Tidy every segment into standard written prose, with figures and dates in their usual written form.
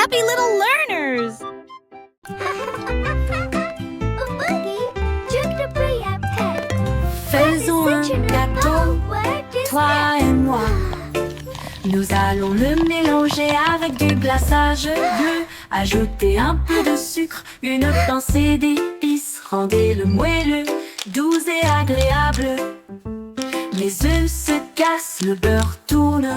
happy little learners! Faisons un gâteau, toi et moi. Nous allons le mélanger avec du glaçage bleu. Ajouter un peu de sucre, une pincée d'épices. Rendez-le moelleux, doux et agréable. Les œufs se cassent, le beurre tourne.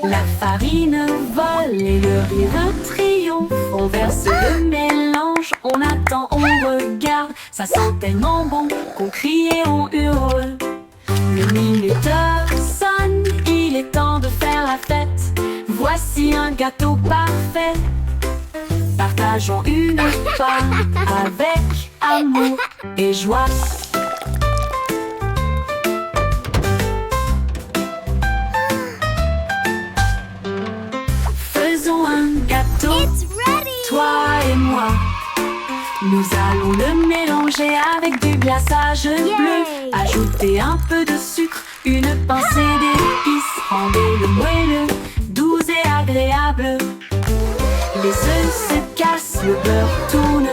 La farine vole et le rire triomphe. On verse le mélange, on attend, on regarde. Ça sent tellement bon qu'on crie et on hurle. Le minuteur sonne, il est temps de faire la fête. Voici un gâteau parfait. Partageons une part avec amour et joie. Faisons un gâteau, toi et moi. Nous allons le mélanger avec du glaçage bleu. Ajouter un peu de sucre, une pincée d'épices. Rendez-le moelleux, doux et agréable. Les œufs se cassent, le beurre tourne.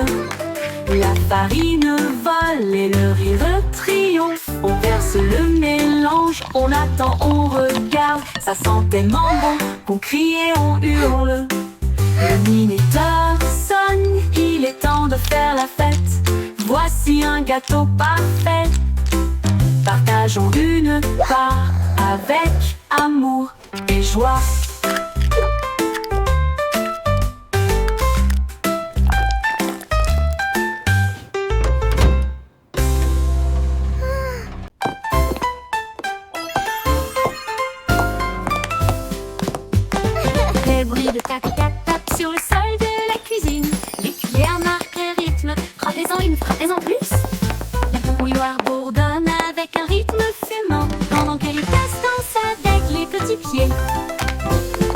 La farine vole et le rire triomphe. On verse le mélange, on attend, on regarde. Ça sent tellement bon qu'on crie et on hurle. Le minuteur sonne, il est temps de faire la fête. Voici un gâteau parfait. Partageons une part avec amour et joie. Les bruits de tac-tac-tac sur le sol de la cuisine. Les cuillères marquent le rythme. Frappez-en une, frappez-en plus. La bouilloire bourdonne avec un rythme fumant, pendant que les tasses dansent avec les petits pieds.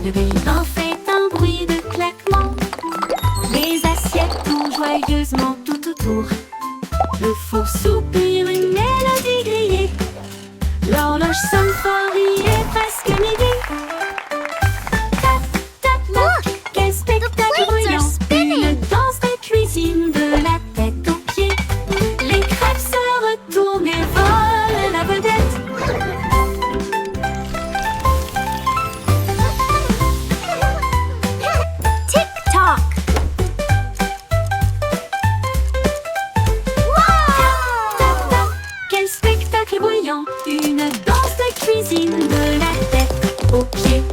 Le bain fait un bruit de claquement. Les assiettes tournent joyeusement tout autour. Le four soupire une mélodie grillée. L'horloge sonne fort, il est presque midi. Une danse de cuisine de la tête aux pieds. Les crêpes se retournent et volent la vedette. Tick-tock! Tac-tac, quel spectacle bruyant. Une danse de cuisine de la tête aux pieds.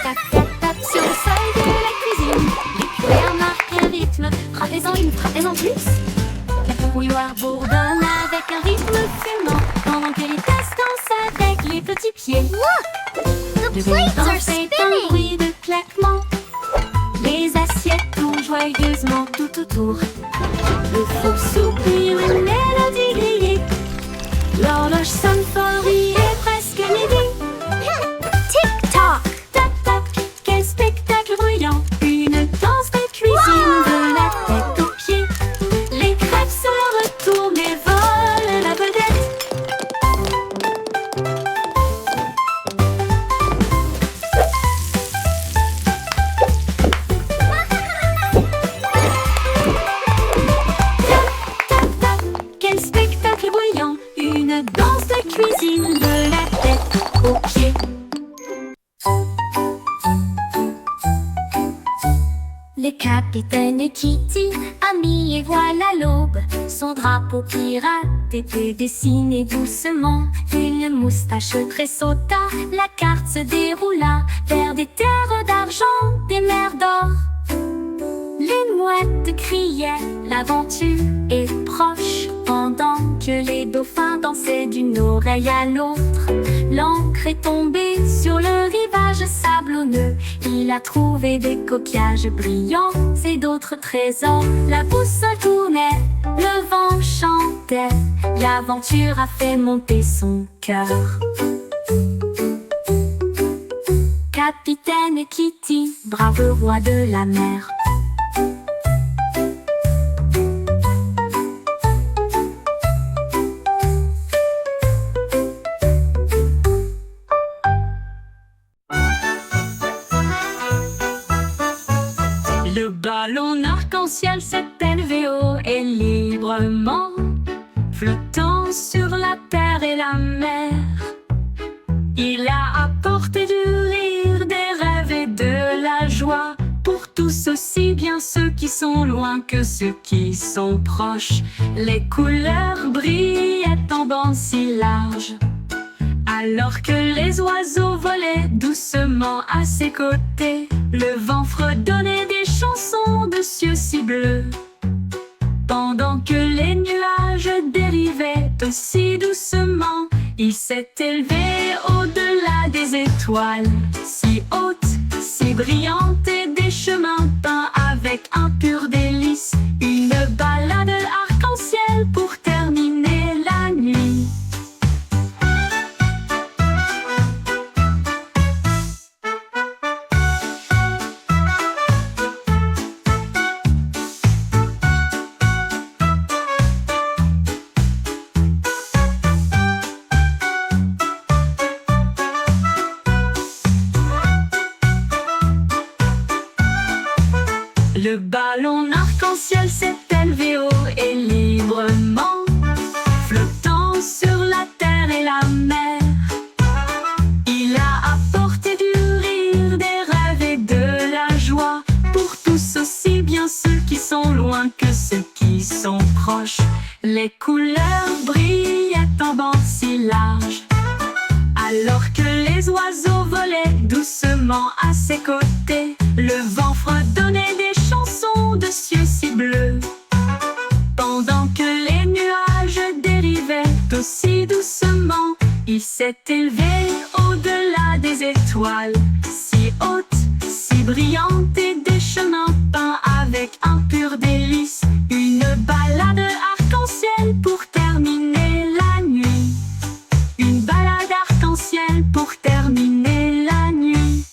Tac-tac-tac sur le sol de la cuisine. Les cuillères marquent un rythme. Frappez-en une, frappez-en plus. La bouilloire bourdonne avec un rythme fumant, pendant que les tasses dansent avec les petits pieds. Look! The Le plates bain are fait un spinning! bruit de claquement. Les assiettes tournent joyeusement tout autour. Le four soupire une mélodie grillée. L'horloge sonne fort, il est presque midi. Tick-tock! Tac-tac, quel spectacle bruyant. Une danse de cuisine de la tête aux pieds. Les crêpes se retournent et volent la vedette. Tac-tac, quel spectacle bruyant. Une danse de cuisine de la tête aux pieds. Les capitaines Kitty, amis et voilà l'aube. Son drapeau pirate était dessiné doucement. Une moustache tressauta, la carte se déroula vers des terres d'argent, des mers d'or. Les mouettes criaient, l'aventure est proche, pendant que les dauphins dansaient d'une oreille à l'autre. L'ancre est tombée sur le rivage sablonneux. Il a trouvé des coquillages brillants et d'autres trésors. La boussole tournait, le vent chantait. L'aventure a fait monter son cœur. Capitaine Kitty, brave roi de la mer. arc-en-ciel s'est élevé haut et librement, flottant sur la terre et la mer. Il a apporté du rire, des rêves et de la joie pour tous, aussi bien ceux qui sont loin que ceux qui sont proches. Les couleurs brillaient en bandes si larges, alors que les oiseaux volaient doucement à ses côtés. Le vent fredonnait des chansons de cieux si bleus, pendant que les nuages dérivaient aussi doucement. Il s'est élevé au-delà des étoiles, si hautes, si brillantes, et des chemins peints avec un pur délice. Une balade arc-en-ciel pour terminer la nuit. Le ballon arc-en-ciel s'est élevé haut et librement, flottant sur la terre et la mer. Il a apporté du rire, des rêves et de la joie pour tous, aussi bien ceux qui sont loin que ceux qui sont proches. Les couleurs brillaient en bandes si larges, alors que les oiseaux volaient doucement à ses côtés. Le vent fredonnait des chansons de cieux si bleus, pendant que les nuages dérivaient aussi doucement. Il s'est élevé au-delà des étoiles, si hautes, si brillantes, et des chemins peints avec un pur délice. Une balade arc-en-ciel pour terminer la nuit. Une balade arc-en-ciel pour terminer la nuit.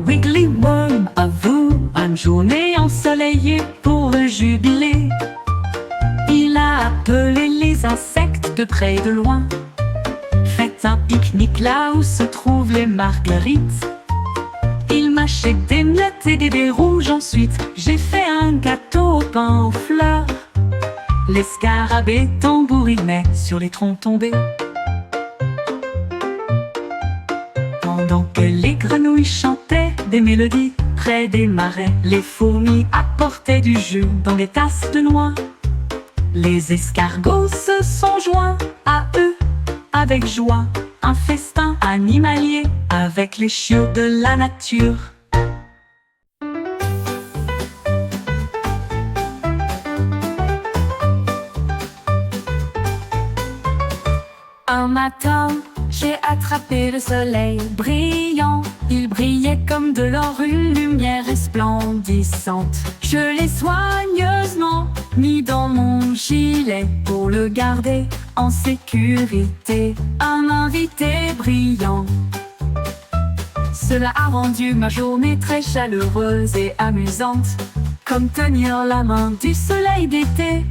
Wiggly Worm, à vous, une journée ensoleillée pour le jubilé. Il a appelé les insectes de près et de loin. Faites un pique-nique là où se trouvent les marguerites. Il mâchait des miettes et des baies rouges. Ensuite, j'ai fait un gâteau au pain aux fleurs. Les scarabées tambourinaient sur les troncs tombés, pendant que les grenouilles chantaient des mélodies près des marais. Les fourmis apportaient du jus dans des tasses de noix. Les escargots se sont joints à eux avec joie. Un festin animalier avec les chiots de la nature. Un matin, j'ai attrapé le soleil brillant. Il brillait comme de l'or, une lumière resplendissante. Je l'ai soigneusement mis dans mon gilet pour le garder en sécurité. Un invité brillant. Cela a rendu ma journée très chaleureuse et amusante, comme tenir la main du soleil d'été.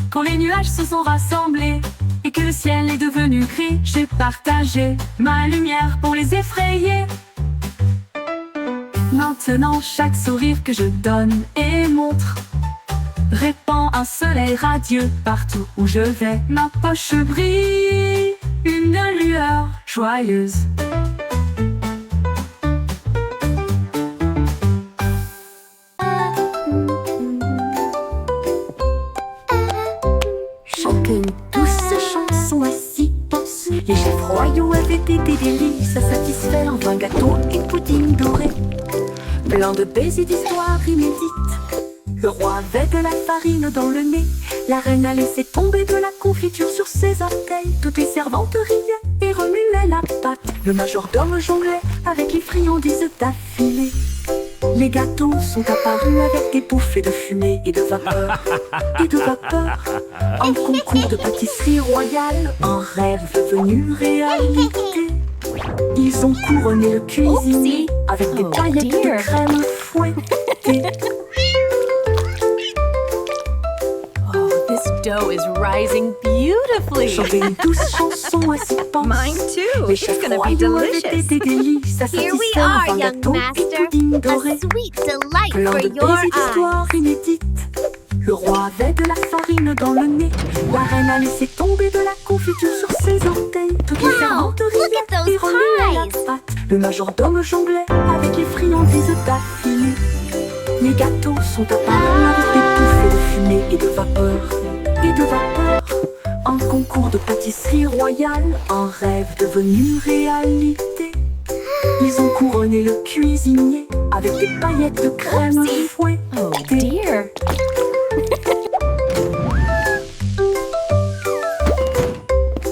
Quand les nuages se sont rassemblés et que le ciel est devenu gris, j'ai partagé ma lumière pour les effrayer. Maintenant, chaque sourire que je donne et montre répand un soleil radieux partout où je vais. Ma poche brille, une lueur joyeuse. Chacune douce chanson ainsi pense. Les chefs royaux avaient été des délices à satisfaire. Un gâteau et pudding doré, plein de baisers d'histoires inédites. Le roi avait de la farine dans le nez. La reine a laissé tomber de la confiture sur ses orteils. Toutes les servantes riaient et remuaient la pâte. Le majordome jonglait avec les friandises d'affilée. Les gâteaux sont apparus avec des bouffées de fumée et de vapeur. Et de vapeur. Un concours de pâtisserie royale, un rêve devenu réalité. Ils ont couronné le cuisinier avec des Oh, paillettes dear. de crème fouettée. Oh, this dough is rising beautifully. Chanter une douce chanson à ses pensées. Mine too. Les It's chefs gonna be royaux avaient delicious. des délices à Here we satisfaire, are, un young gâteau et master. pudding A doré. sweet delight Plein for de your baisers eyes. d'histoires inédites. Le roi avait de la farine dans le nez. La reine a laissé tomber de la confiture sur ses orteils. Toutes les Wow, servantes look riaient at those et remuaient la pies. pâte. Le majordome jonglait avec les friandises d'affilée. Les gâteaux sont apparus avec des bouffées de fumée et de vapeur. Et de vapeur. Un concours de pâtisserie royale, un rêve devenu réalité. Ils ont couronné le cuisinier avec des paillettes de crème Oopsie. fouettée. Oh dear.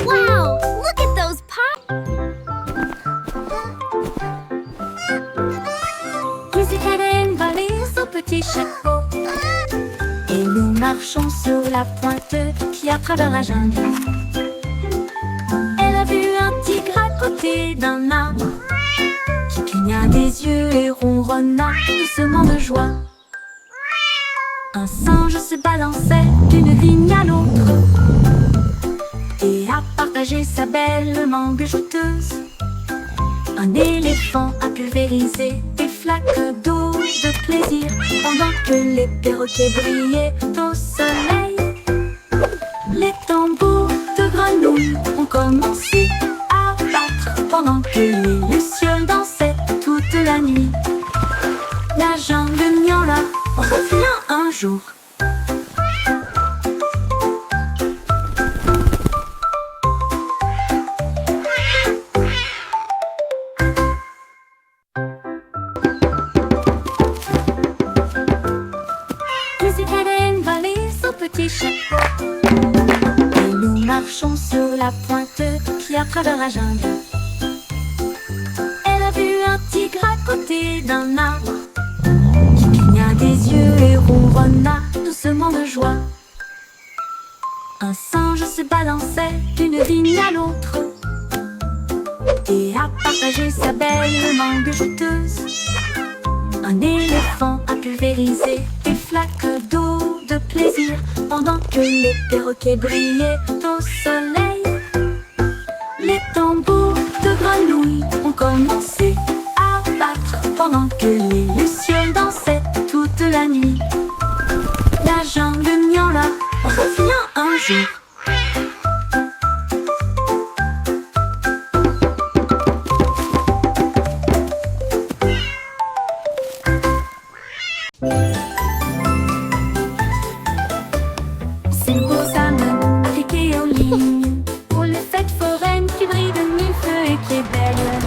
Wow, look at those pies. Musique valise au petit chapeau. Et nous marchons sur la pointe qui à travers la jungle. Elle a vu un tigre à côté d'un arbre qui cligna des yeux et ronronna doucement de joie. Un singe se balançait d'une vigne à l'autre et a partagé sa belle mangue jouteuse. Un éléphant a pulvérisé des flaques d'eau de plaisir pendant que les perroquets brillaient au soleil. Les tambours de grenouilles ont commencé à battre pendant que les lucioles dansaient toute la nuit. La jungle miaula revient un jour. Petit chapeau. Et nous marchons sur la pointe qui à travers la jungle. Elle a vu un tigre à côté d'un arbre qui cligna des yeux et ronronna doucement de joie. Un singe se balançait d'une vigne à l'autre et a partagé sa belle mangue jouteuse. Un éléphant a pulvérisé des flaques d'eau de plaisir pendant que les perroquets brillaient au soleil. Les tambours de grenouilles ont commencé à battre pendant que les lucioles dansaient toute la nuit. La jungle miaula revient un jour. Ces beaux âmes appliqués aux lignes pour les fêtes foraines qui brille de mille feux et qui est belle.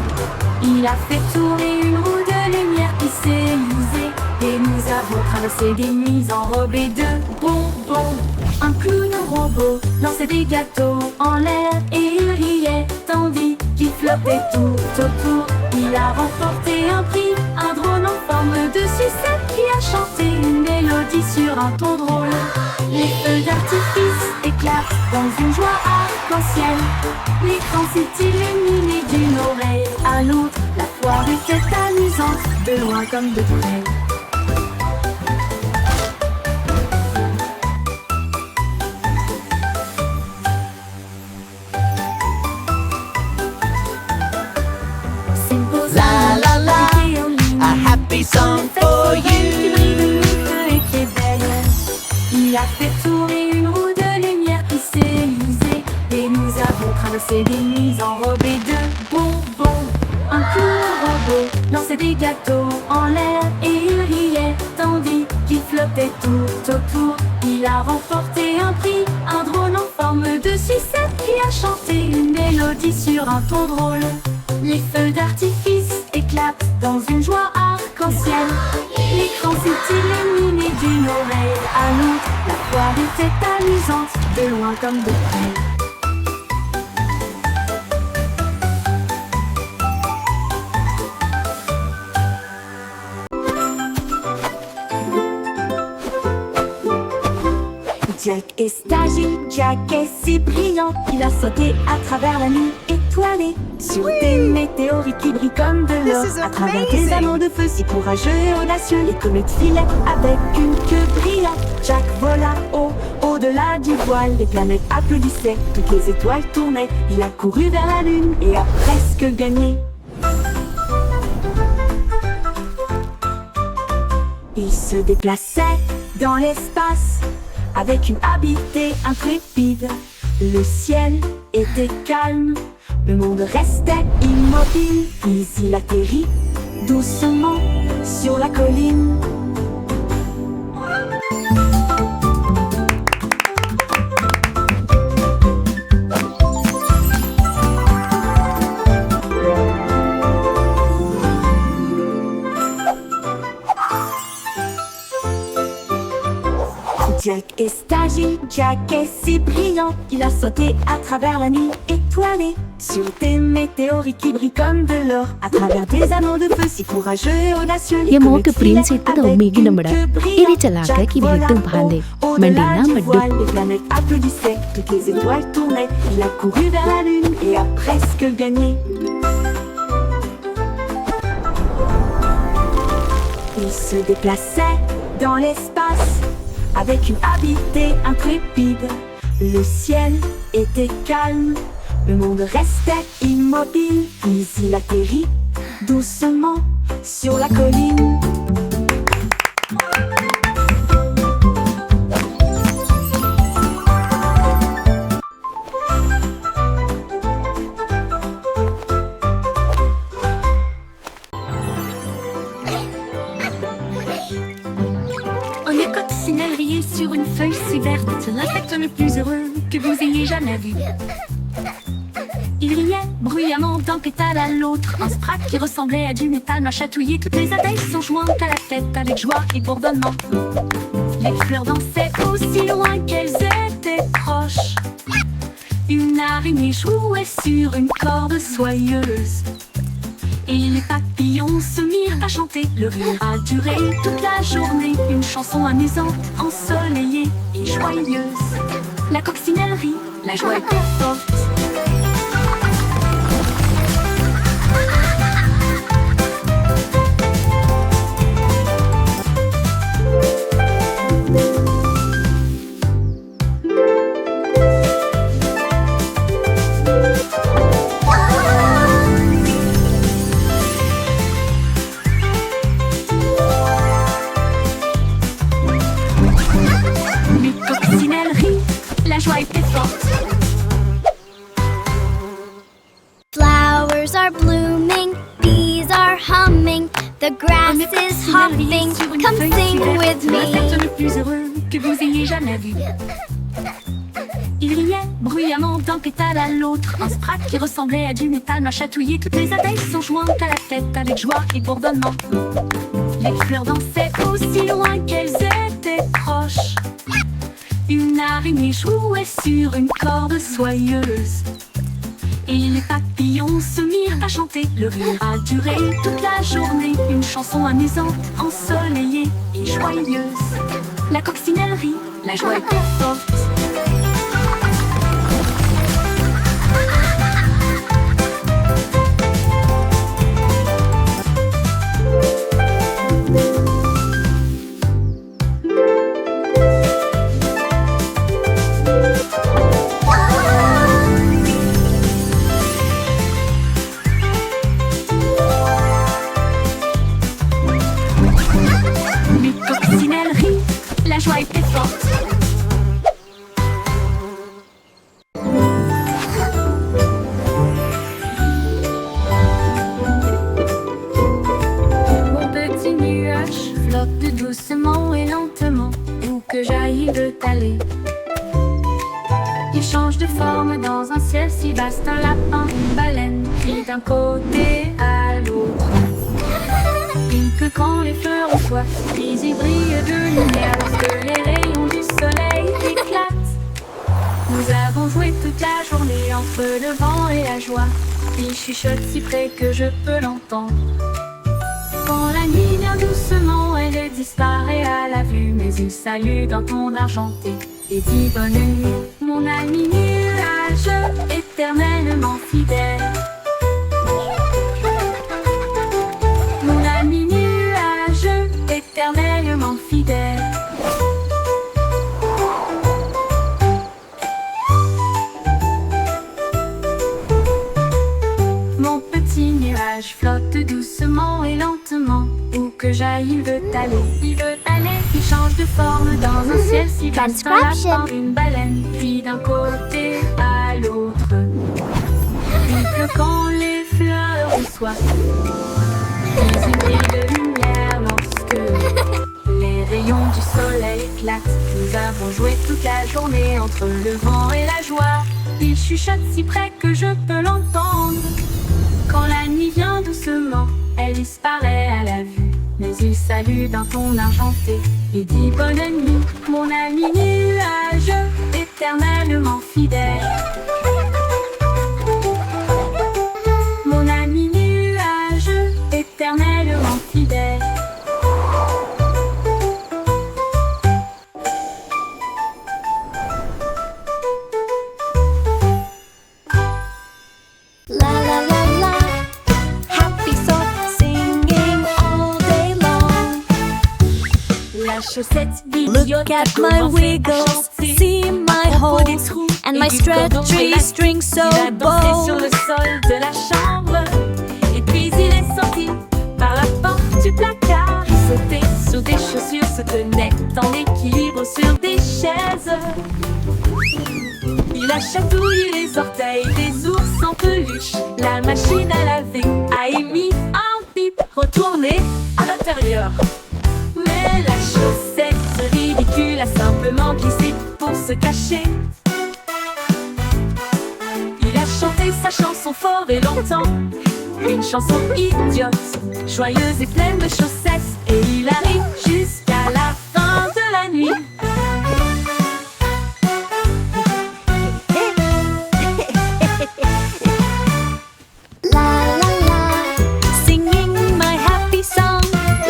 Il a fait tourner une roue de lumière qui s'est usée et nous avons traversé des nuits enrobées de bonbons. Un clown robot lançait des gâteaux en l'air et il riait tandis qu'il flottait tout autour. Il a remporté un prix, un drone en forme de sucette qui a chanté une mélodie sur un ton drôle. Les feux d'artifice éclatent dans une joie arc-en-ciel. L'écran s'est illuminé d'une oreille à l'autre. La foire était amusante, de loin comme de près. Ces beaux La, la, la, appliqués aux lignes. a happy song for you. Il a fait tourner une roue de lumière qui s'est usée et nous avons traversé des nuits enrobées de bonbons. Un clown robot lançait des gâteaux en l'air et il riait tandis qu'il flottait tout autour. Il a remporté un prix, un drone en forme de sucette qui a chanté une mélodie sur un ton drôle. Les feux d'artifice éclatent dans une joie arc-en-ciel. L'écran s'est illuminé d'une oreille à l'autre. La foire était amusante, de loin comme de près. Jack est agile, Jack est si brillant. Il a sauté à travers la nuit étoilée Sur des météorites qui brillent comme de l'or. This is À travers amazing. des anneaux de feu si courageux et audacieux. Les comètes filaient avec une queue brillante. Jack vola au-delà du voile. Les planètes applaudissaient, toutes les étoiles tournaient. Il a couru vers la lune et a presque gagné. Il se déplaçait dans l'espace avec une habileté intrépide. Le ciel était calme, le monde restait immobile. Puis il atterrit doucement sur la colline. Jack est agile, Jack est si brillant. Il a sauté à travers la nuit étoilée. Sur des météorites qui brillent comme de l'or. À travers des anneaux de feu si courageux et audacieux. Les Yamo comètes ke prince filaient itu daw avec umigi une na mura. queue brillante. Iri chalaka Jack ki vola bihittung bhande. au-delà Mandina du maddu. voile. Les planètes applaudissaient, toutes les étoiles tournaient. Il a couru vers la lune et a presque gagné. Il se déplaçait dans l'espace avec une habileté intrépide. Le ciel était calme, le monde restait immobile. Puis il atterrit doucement sur la colline. On est coccinelle sur une feuille si verte, l'insecte le plus heureux que vous ayez jamais vu. Il riait bruyamment d'un pétale à l'autre, un sprat qui ressemblait à du métal m'a chatouillé. Toutes les abeilles sont jointes à la fête avec joie et bourdonnement. Les fleurs dansaient aussi loin qu'elles étaient proches. Une araignée jouait sur une corde soyeuse. Et les papillons se mirent à chanter. Le rire a duré toute la journée. Une chanson amusante, ensoleillée et joyeuse. La coccinelle rit, la joie était forte. Les coccinelles rient, la joie était forte. Flowers are blooming, bees are humming, the grass is hopping. Come sing with L'insecte me. le plus heureux que vous ayez jamais vu. Il riait bruyamment d'un pétale à l'autre. Un sprat qui ressemblait à du métal m'a chatouillé. Toutes les abeilles sont jointes à la fête avec joie et bourdonnement. Les fleurs dansaient aussi loin qu'elles étaient proches. Une araignée jouait sur une corde soyeuse. Et les papillons se mirent à chanter. Le rire a duré toute la journée. Une chanson amusante, ensoleillée et joyeuse. La coccinelle rit, la joie était forte. Les coccinelles rient, la joie était forte. Mon petit nuage flotte doucement et lentement où que j'aille le taler. Il change de forme dans un ciel si vaste, un lapin, une baleine, et d'un côté à l'autre. Il que quand les fleurs ont soif, puis il brille de lumière lorsque les rayons du soleil éclatent. Nous avons joué toute la journée entre le vent et la joie. Il chuchote si près que je peux l'entendre. Quand la nuit vient doucement, elle disparaît à la vue, mais il salue d'un ton argenté et dit bonne nuit, mon ami nuage éternellement fidèle. Il change de forme dans un ciel si vaste, un Transcription. lapin, une baleine, puis d'un côté à l'autre. Il pleut quand les fleurs reçoivent, puis une ville de lumière lorsque les rayons du soleil éclatent. Nous avons joué toute la journée entre le vent et la joie. Il chuchote si près que je peux l'entendre. Quand la nuit vient doucement, elle disparaît à la vue. Mais il salue d'un ton argenté et dit bonne nuit, mon ami nuage, éternellement fidèle. Mon ami nuage, éternellement fidèle. La la la la. Happy song singing all day long. La chaussette Look idiote a at my commencé à wiggles, chanter see my à propos des holes, trous and et my du cordon stretchy élastique. string so Il a dansé sur bold. le sol de la chambre et puis il est sorti par la porte du placard. Il sautait sur des chaussures, se tenait en équilibre sur des chaises. Il a chatouillé les orteils des ours en peluche. La machine à laver a émis un bip retourné à l'intérieur. Mais la chaussette ridicule a simplement glissé pour se cacher. Il a chanté sa chanson fort et longtemps, une chanson idiote, joyeuse et pleine de chaussettes. Et il arrive jusqu'à la fin de la nuit. La la la. Singing my happy song,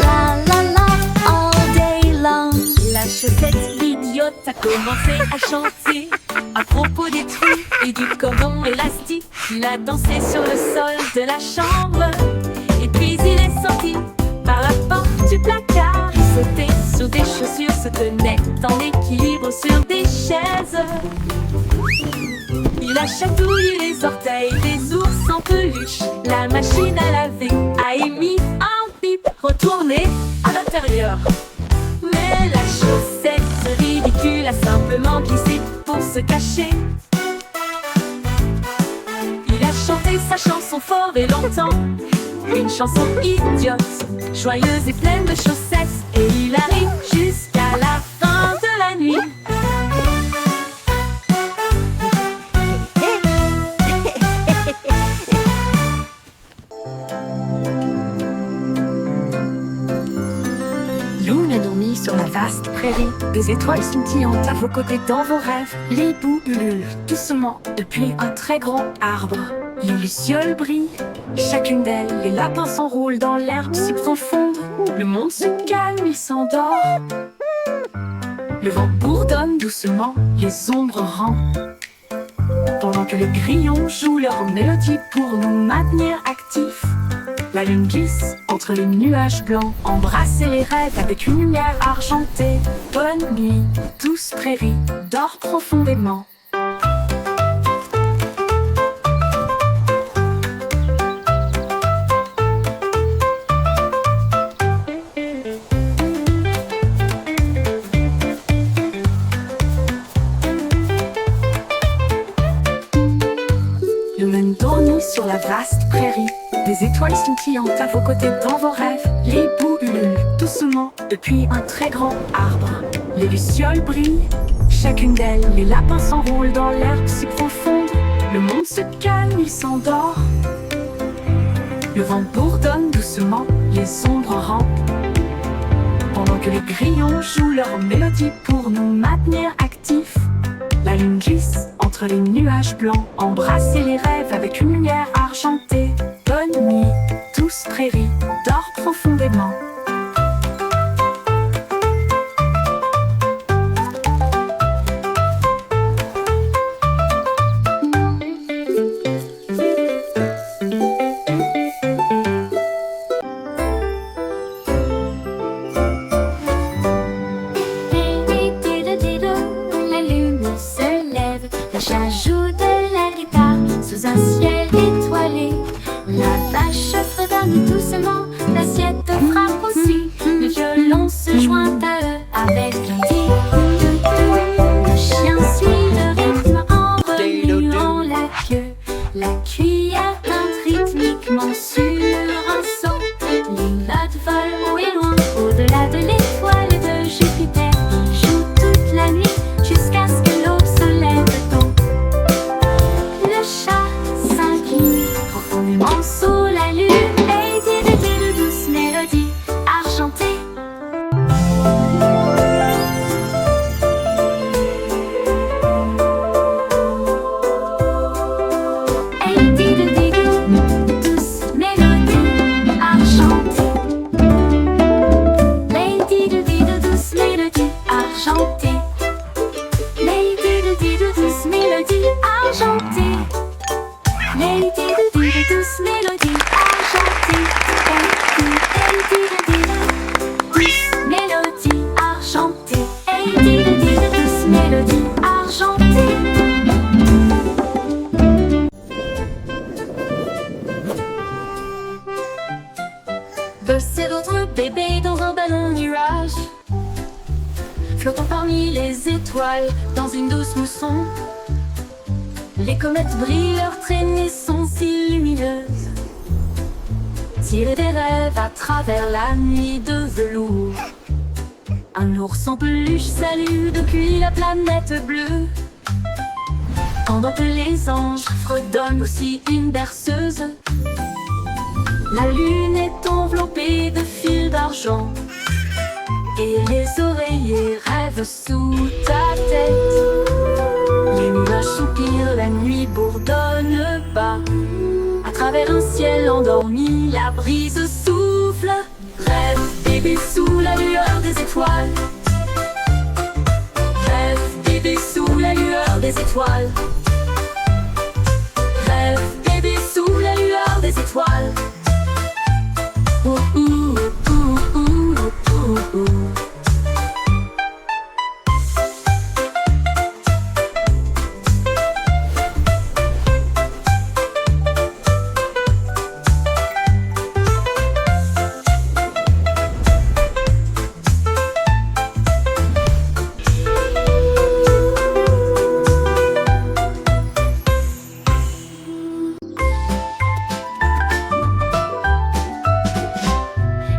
La la la. all day long. La chaussette idiote a commencé à chanter à propos des trous et du cordon élastique. Il a dansé sur le sol de la chambre et puis il est sorti par la porte du placard. Il sautait sur des chaussures, se tenait en équilibre sur des chaises. Il a chatouillé les orteils des ours en peluche. La machine à laver a émis un bip retourné à l'intérieur. Mais la chaussette ridicule a simplement glissé pour se cacher. Il a chanté sa chanson fort et longtemps, une chanson idiote, joyeuse et pleine de chaussettes. Et il arrive jusqu'à la fin de la nuit. Loon a dormi sur la vaste prairie. Des étoiles scintillantes à vos côtés dans vos rêves. Les hiboux ululent doucement depuis un très grand arbre. Les lucioles brillent, chacune d'elles. Les lapins s'enroulent dans l'herbe si profonde. Le monde se calme, il s'endort. Le vent bourdonne doucement, les ombres rampent. Pendant que les grillons jouent leur mélodie pour nous maintenir actifs. La lune glisse entre les nuages blancs. Embrassez les rêves avec une lumière argentée. Bonne nuit, douce prairie, dors profondément. Lumen dormi sur la vaste prairie. Des étoiles scintillantes à vos côtés dans vos rêves. Les hiboux ululent doucement depuis un très grand arbre. Les lucioles brillent, chacune d'elles. Les lapins s'enroulent dans l'herbe si profonde. Le monde se calme, il s'endort. Le vent bourdonne doucement, les ombres rampent. Pendant que les grillons jouent leur mélodie pour nous maintenir actifs. La lune glisse entre les nuages blancs. Embrassez les rêves avec une lumière argentée. Bonne nuit, douce prairie, dors profondément. La lune se lève, le chat joue de la guitare sous un ciel étoilé. La vache fredonne doucement, l'assiette frappe parmi les étoiles, dans une douce mousson. Les comètes brillent, leurs traînées sont si lumineuses. Tirer des rêves à travers la nuit de velours. Un ours en peluche salue depuis la planète bleue. Pendant que les anges fredonnent aussi une berceuse. La lune est enveloppée de fils d'argent. Et les oreillers rêvent sous ta tête. Les nuages soupirent, la nuit bourdonne bas. À travers un ciel endormi, la brise souffle. Rêve bébé sous la lueur des étoiles. Rêve bébé sous la lueur des étoiles. Rêve bébé sous la lueur des étoiles. Ouh, ouh, ouh, ouh, ouh, ouh.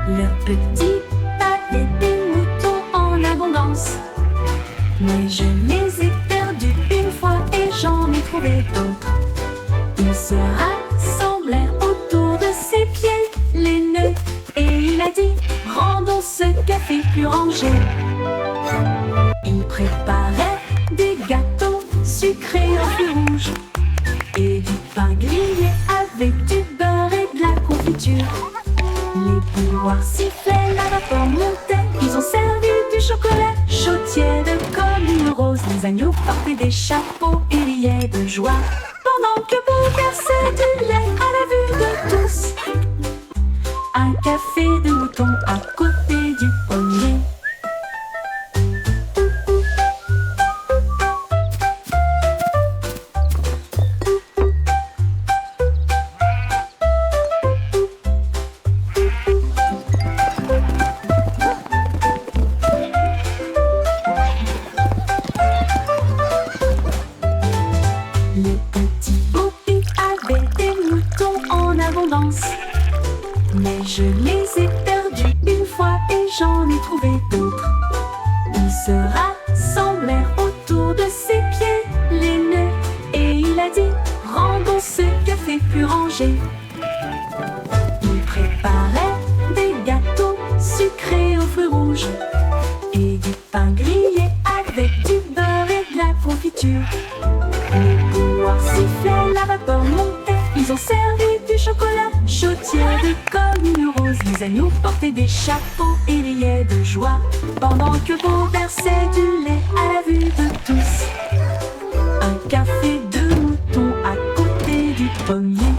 Le petit avait des moutons en abondance. Mais je les ai perdus une fois et j'en ai trouvé d'autres. Ils se rassemblèrent autour de ses pieds, les nœuds. Et il a dit, rendons ce café plus rangé. Il préparait des gâteaux sucrés en fil rouge. Et du pain grillé avec du beurre et de la confiture. Les bouilloires sifflaient, la vapeur montait. Ils ont servi du chocolat chaud tiède comme une rose. Les agneaux portaient des chapeaux et riaient de joie. Pendant que bouleversait du lait à la vue de tous. Un café de mouton à côté du pommier. Le petit Bobby avait des moutons en abondance. Mais je les ai perdus une fois et j'en ai trouvé d'autres. Ils se rassemblèrent autour de ses pieds, les nœuds. Et il a dit, rendons ce café plus rangé. Il préparait des gâteaux sucrés aux fruits rouges. Et du pain grillé avec du beurre et de la confiture. Les bouilloires sifflaient, la vapeur montait. Ils ont servi du chocolat chaud tiède comme une rose. Les agneaux portaient des chapeaux et riaient de joie. Pendant que Beau versait du lait à la vue de tous. Un café de mouton à côté du pommier.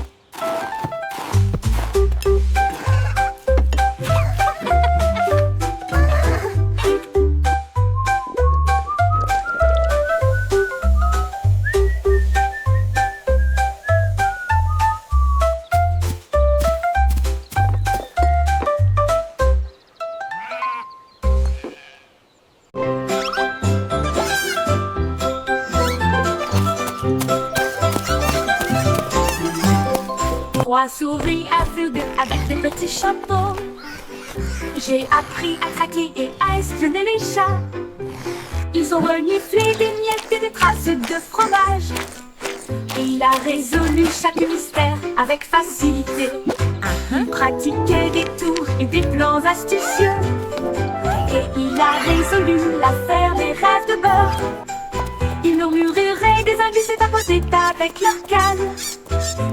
Trois souris aveugles avec des petits chapeaux. J'ai appris à traquer et à espionner les chats. Ils ont reniflé des miettes et des traces de fromage. Et il a résolu chaque mystère avec facilité. Il pratiquait des tours et des plans astucieux. Et il a résolu l'affaire des rêves de beurre. Ils murmuraient des indices et tapotaient avec leur canne.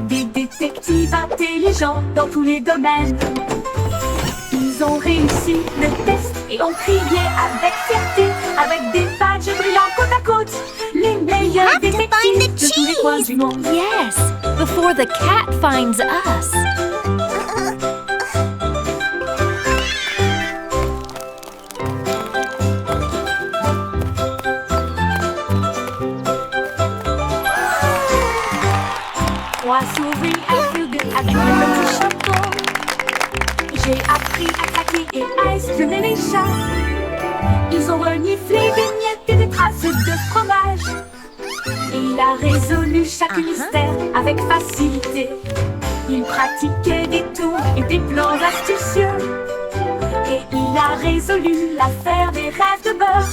Des détectives intelligents dans tous les domaines. Ils ont réussi le test et ont crié avec fierté, avec des badges brillants côte à côte. Les meilleurs détectives de tous les coins du monde. Yes, before the cat finds us. Trois souris aveugles avec un petit chapeau. J'ai appris à traquer et à espionner les chats. Ils ont reniflé des miettes a résolu chaque mystère avec facilité. Il pratiquait des tours et des plans astucieux. Et il a résolu l'affaire des rêves de beurre.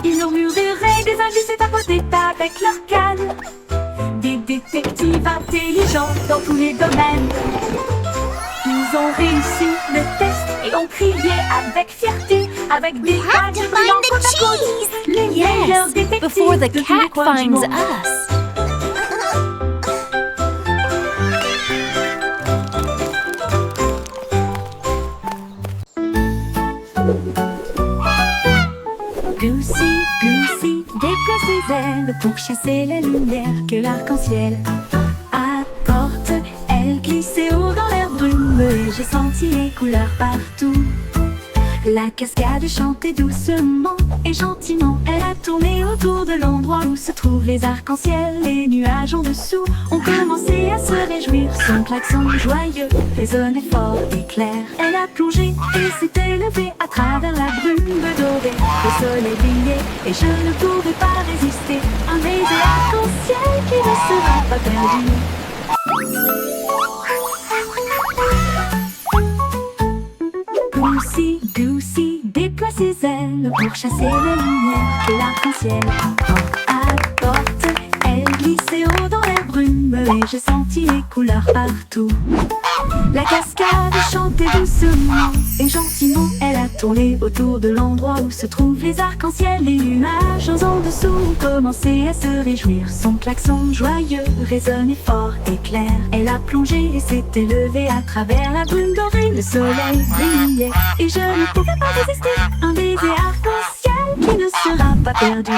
Ils murmuraient des indices et tapotaient avec leur canne. Des détectives intelligents dans tous les domaines. Ils ont réussi le test et ont crié avec fierté, avec des have badges to brillants find the côte à côte. cheese. Les meilleurs Yes, détectives before the de tous les cat coins du finds monde. us. Goosey, Goosey, déploie ses ailes pour chasser les lumières que l'arc-en-ciel apporte. Elle glissait haut dans l'air brumeux et j'ai senti les couleurs partout. La cascade chantait doucement et gentiment. Elle a tourné autour de l'endroit où se trouvent les arcs-en-ciel. Les nuages en dessous ont commencé à se réjouir. Son klaxon joyeux résonnait fort et clair. Elle a plongé et s'est élevée à travers la brume dorée. Le soleil brillait et je ne pouvais pas résister. Un baiser arc-en-ciel qui ne sera pas perdu. Goosey, Goosey, déploie ses ailes pour chasser les lumières que l'arc-en-ciel apporte. Elle glissait haut dans l'air brumeux et j'ai senti les couleurs partout. La cascade chantait doucement et gentiment. Elle a tourné autour de l'endroit où se trouvent les arcs-en-ciel. Les nuages en dessous ont commencé à se réjouir. Son klaxon joyeux résonnait fort et clair. Elle a plongé et s'est élevée à travers la brume dorée. Le soleil brillait et je ne pouvais pas résister. Un baiser arc-en-ciel qui ne sera pas perdu.